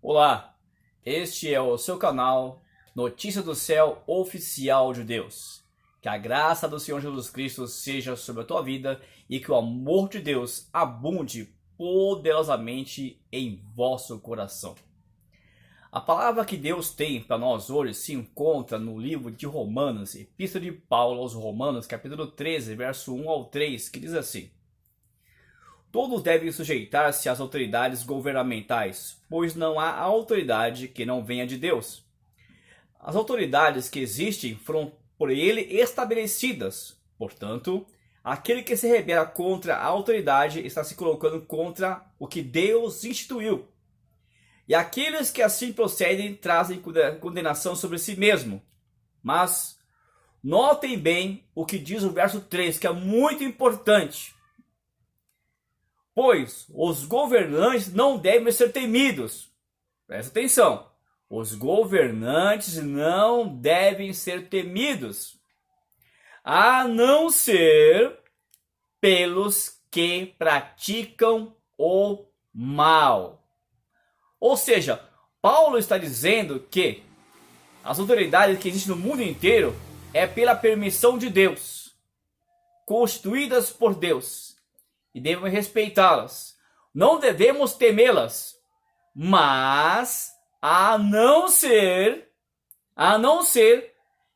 Olá, este é o seu canal Notícia do Céu Oficial de Deus. Que a graça do Senhor Jesus Cristo seja sobre a tua vida e que o amor de Deus abunde poderosamente em vosso coração. A palavra que Deus tem para nós hoje se encontra no livro de Romanos, Epístola de Paulo aos Romanos, capítulo 13, verso 1 ao 3, que diz assim: Todos devem sujeitar-se às autoridades governamentais, pois não há autoridade que não venha de Deus. As autoridades que existem foram por ele estabelecidas. Portanto, aquele que se rebela contra a autoridade está se colocando contra o que Deus instituiu. E aqueles que assim procedem trazem condenação sobre si mesmo. Mas notem bem o que diz o verso 3, que é muito importante. Pois os governantes não devem ser temidos. Presta atenção. Os governantes não devem ser temidos, a não ser pelos que praticam o mal. Ou seja, Paulo está dizendo que as autoridades que existem no mundo inteiro é pela permissão de Deus, constituídas por Deus. E devemos respeitá-las. Não devemos temê-las, mas a não ser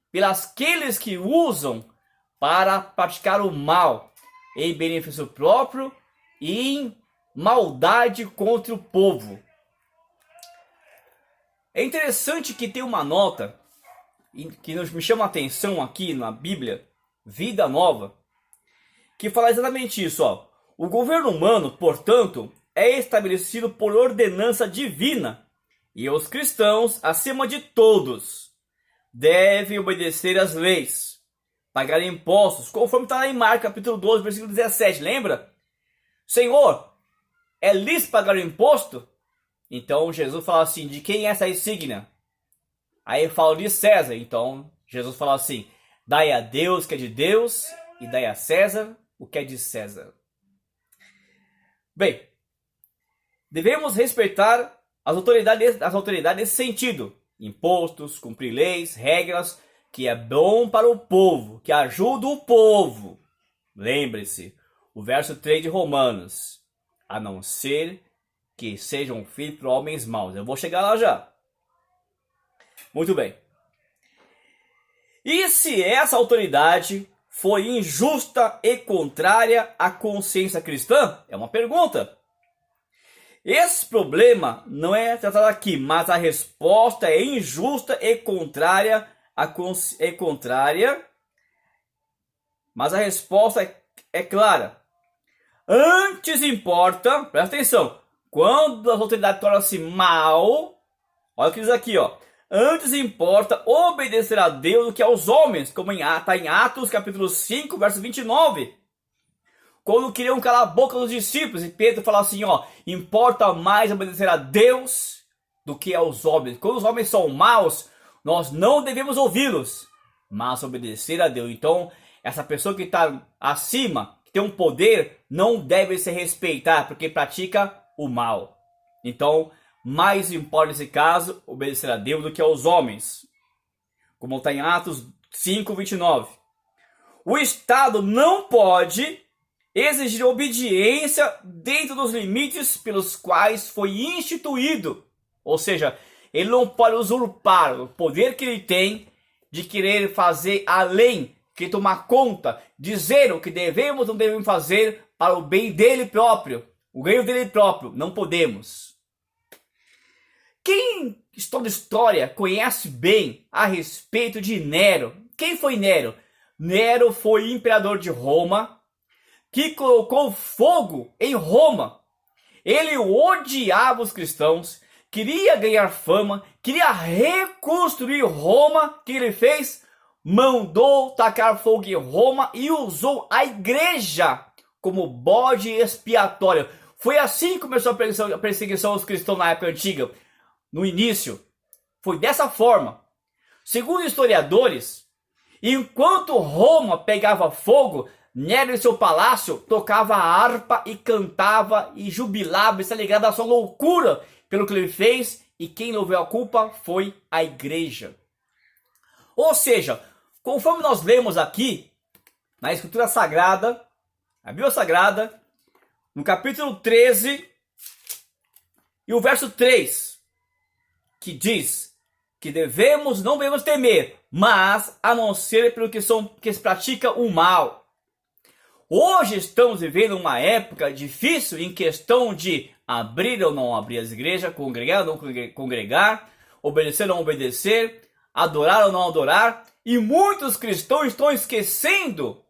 pelas aqueles que usam para praticar o mal em benefício próprio e em maldade contra o povo. É interessante que tem uma nota que me chama a atenção aqui na Bíblia, Vida Nova, que fala exatamente isso, ó. O governo humano, portanto, é estabelecido por ordenança divina, e os cristãos, acima de todos, devem obedecer às leis, pagar impostos, conforme está lá em Marcos, capítulo 12, versículo 17, lembra? Senhor, é lícito pagar o imposto? Então Jesus fala assim, de quem é essa insígnia? Aí fala de César, então Jesus fala assim, dai a Deus o que é de Deus, e dai a César o que é de César. Bem, devemos respeitar as autoridades nesse sentido. Impostos, cumprir leis, regras, que é bom para o povo, que ajuda o povo. Lembre-se, o verso 3 de Romanos. A não ser que sejam filhos para homens maus. Eu vou chegar lá já. Muito bem. E se essa autoridade foi injusta e contrária à consciência cristã? É uma pergunta. Esse problema não é tratado aqui, mas a resposta é injusta e contrária mas a resposta é clara. Antes importa, presta atenção, quando as autoridades tornam-se mal, olha o que diz aqui, ó. Antes importa obedecer a Deus do que aos homens, como está em Atos capítulo 5, verso 29. Quando queriam calar a boca dos discípulos, e Pedro fala assim, ó, importa mais obedecer a Deus do que aos homens. Quando os homens são maus, nós não devemos ouvi-los, mas obedecer a Deus. Então, essa pessoa que está acima, que tem um poder, não deve se respeitar, porque pratica o mal. Então, mais importa nesse caso obedecer a Deus do que aos homens, como está em Atos 5, 29. O Estado não pode exigir obediência dentro dos limites pelos quais foi instituído. Ou seja, ele não pode usurpar o poder que ele tem de querer fazer além, que tomar conta, dizer o que devemos ou não devemos fazer para o bem dele próprio, o ganho dele próprio. Não podemos. Quem estuda história conhece bem a respeito de Nero. Quem foi Nero? Nero foi imperador de Roma, que colocou fogo em Roma. Ele odiava os cristãos, queria ganhar fama, queria reconstruir Roma. O que ele fez? Mandou tacar fogo em Roma e usou a igreja como bode expiatório. Foi assim que começou a perseguição aos cristãos na época antiga. No início, foi dessa forma. Segundo historiadores, enquanto Roma pegava fogo, Nero em seu palácio tocava a harpa e cantava e jubilava e se alegrava da sua loucura pelo que ele fez e quem levou a culpa foi a igreja. Ou seja, conforme nós lemos aqui na Escritura Sagrada, a Bíblia Sagrada, no capítulo 13 e o verso 3, que diz que não devemos temer, mas a não ser pelo que se pratica o mal. Hoje estamos vivendo uma época difícil em questão de abrir ou não abrir as igrejas, congregar ou não congregar, obedecer ou não obedecer, adorar ou não adorar, e muitos cristãos estão esquecendo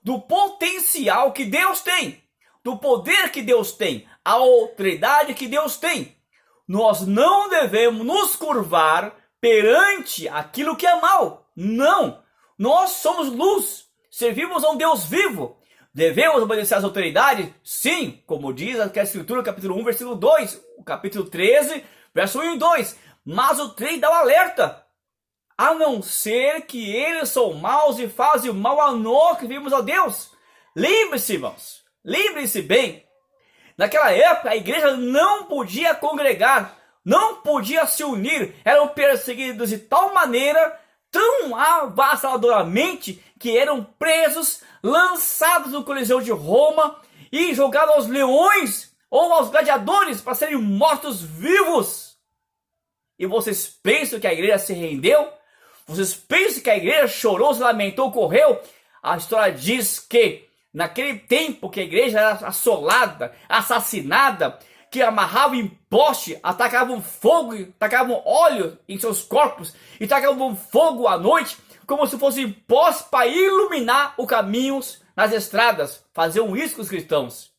do potencial que Deus tem, do poder que Deus tem, a autoridade que Deus tem. Nós não devemos nos curvar perante aquilo que é mal. Não! Nós somos luz, servimos a um Deus vivo. Devemos obedecer às autoridades? Sim, como diz a Escritura, capítulo 1, versículo 2, o capítulo 13, verso 1 e 2. Mas o 3 dá o alerta. A não ser que eles são maus e fazem mal a nós que vimos a Deus. Lembre-se, irmãos, lembre-se bem. Naquela época a igreja não podia congregar, não podia se unir, eram perseguidos de tal maneira, tão avassaladoramente, que eram presos, lançados no Coliseu de Roma e jogados aos leões ou aos gladiadores para serem mortos vivos. E vocês pensam que a igreja se rendeu? Vocês pensam que a igreja chorou, se lamentou, correu? A história diz que naquele tempo que a igreja era assolada, assassinada, que amarravam em poste, atacavam fogo, atacavam óleo em seus corpos e atacavam fogo à noite, como se fossem poste para iluminar os caminhos nas estradas. Faziam isso com os cristãos.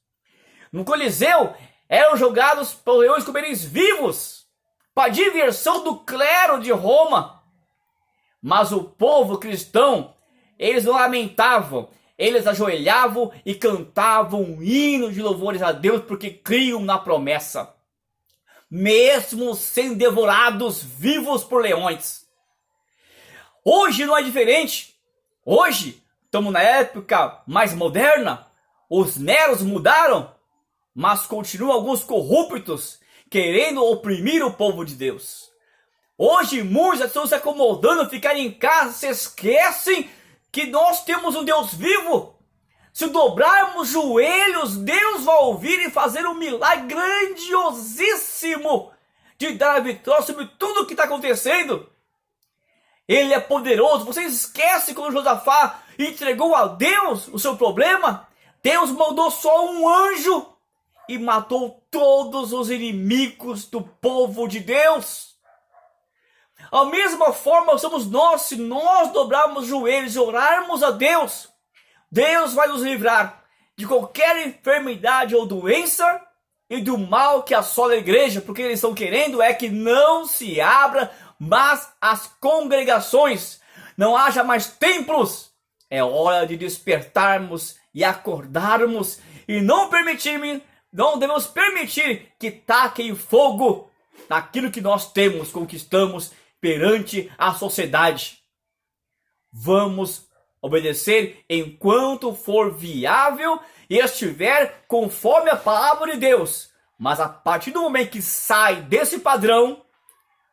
No Coliseu eram jogados para os leões comerem vivos, para diversão do clero de Roma. Mas o povo cristão, eles não lamentavam, eles ajoelhavam e cantavam um hino de louvores a Deus porque criam na promessa, mesmo sendo devorados vivos por leões. Hoje não é diferente. Hoje estamos na época mais moderna, os neros mudaram, mas continuam alguns corruptos querendo oprimir o povo de Deus. Hoje muitos estão se acomodando, ficarem em casa, se esquecem que nós temos um Deus vivo. Se dobrarmos joelhos, Deus vai ouvir e fazer um milagre grandiosíssimo de dar a vitória sobre tudo o que está acontecendo. Ele é poderoso. Você esquece quando Josafá entregou a Deus o seu problema? Deus mandou só um anjo e matou todos os inimigos do povo de Deus. A mesma forma somos nós, se nós dobrarmos os joelhos e orarmos a Deus, Deus vai nos livrar de qualquer enfermidade ou doença e do mal que assola a igreja, porque eles estão querendo é que não se abra mais as congregações, não haja mais templos. É hora de despertarmos e acordarmos e não devemos permitir que taquem fogo naquilo que nós temos, conquistamos perante a sociedade. Vamos obedecer enquanto for viável e estiver conforme a palavra de Deus. Mas a partir do momento que sai desse padrão,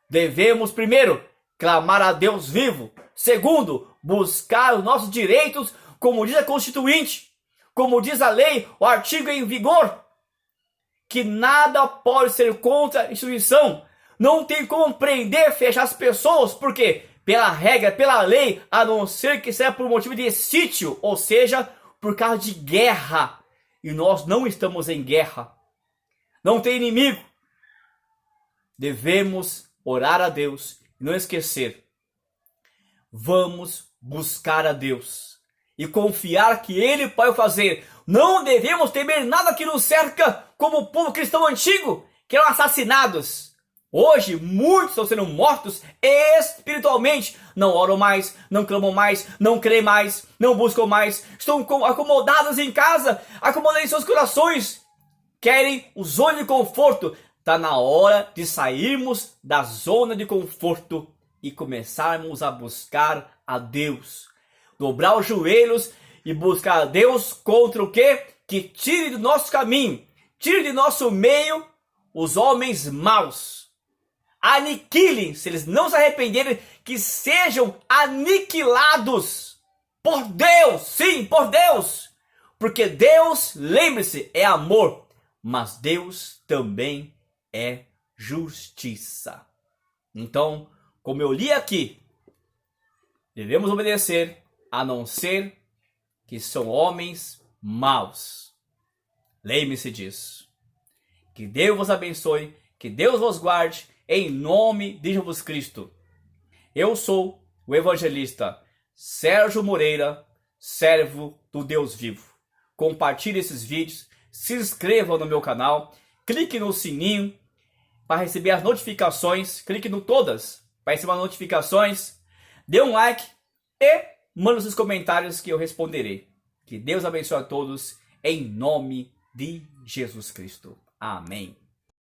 devemos primeiro clamar a Deus vivo. Segundo, buscar os nossos direitos, como diz a Constituinte, como diz a lei, o artigo em vigor, que nada pode ser contra a instituição. Não tem como prender, fechar as pessoas, porque pela regra, pela lei, a não ser que seja por motivo de sítio, ou seja, por causa de guerra. E nós não estamos em guerra. Não tem inimigo. Devemos orar a Deus e não esquecer. Vamos buscar a Deus e confiar que Ele pode fazer. Não devemos temer nada que nos cerca, como o povo cristão antigo, que eram assassinados. Hoje, muitos estão sendo mortos espiritualmente. Não oram mais, não clamam mais, não creem mais, não buscam mais. Estão acomodados em casa, acomodados em seus corações. Querem o zona de conforto. Está na hora de sairmos da zona de conforto e começarmos a buscar a Deus. Dobrar os joelhos e buscar a Deus contra o quê? Que tire do nosso caminho, tire de nosso meio os homens maus. aniquilem, se eles não se arrependerem, que sejam aniquilados por Deus, sim, por Deus, porque Deus, lembre-se, é amor, mas Deus também é justiça. Então, como eu li aqui, devemos obedecer, a não ser que são homens maus. Lembre-se disso. Que Deus vos abençoe, que Deus vos guarde, em nome de Jesus Cristo. Eu sou o evangelista Sérgio Moreira, servo do Deus vivo. Compartilhe esses vídeos, se inscreva no meu canal, clique no sininho para receber as notificações, clique no todas para receber as notificações, dê um like e mande os comentários que eu responderei. Que Deus abençoe a todos em nome de Jesus Cristo. Amém.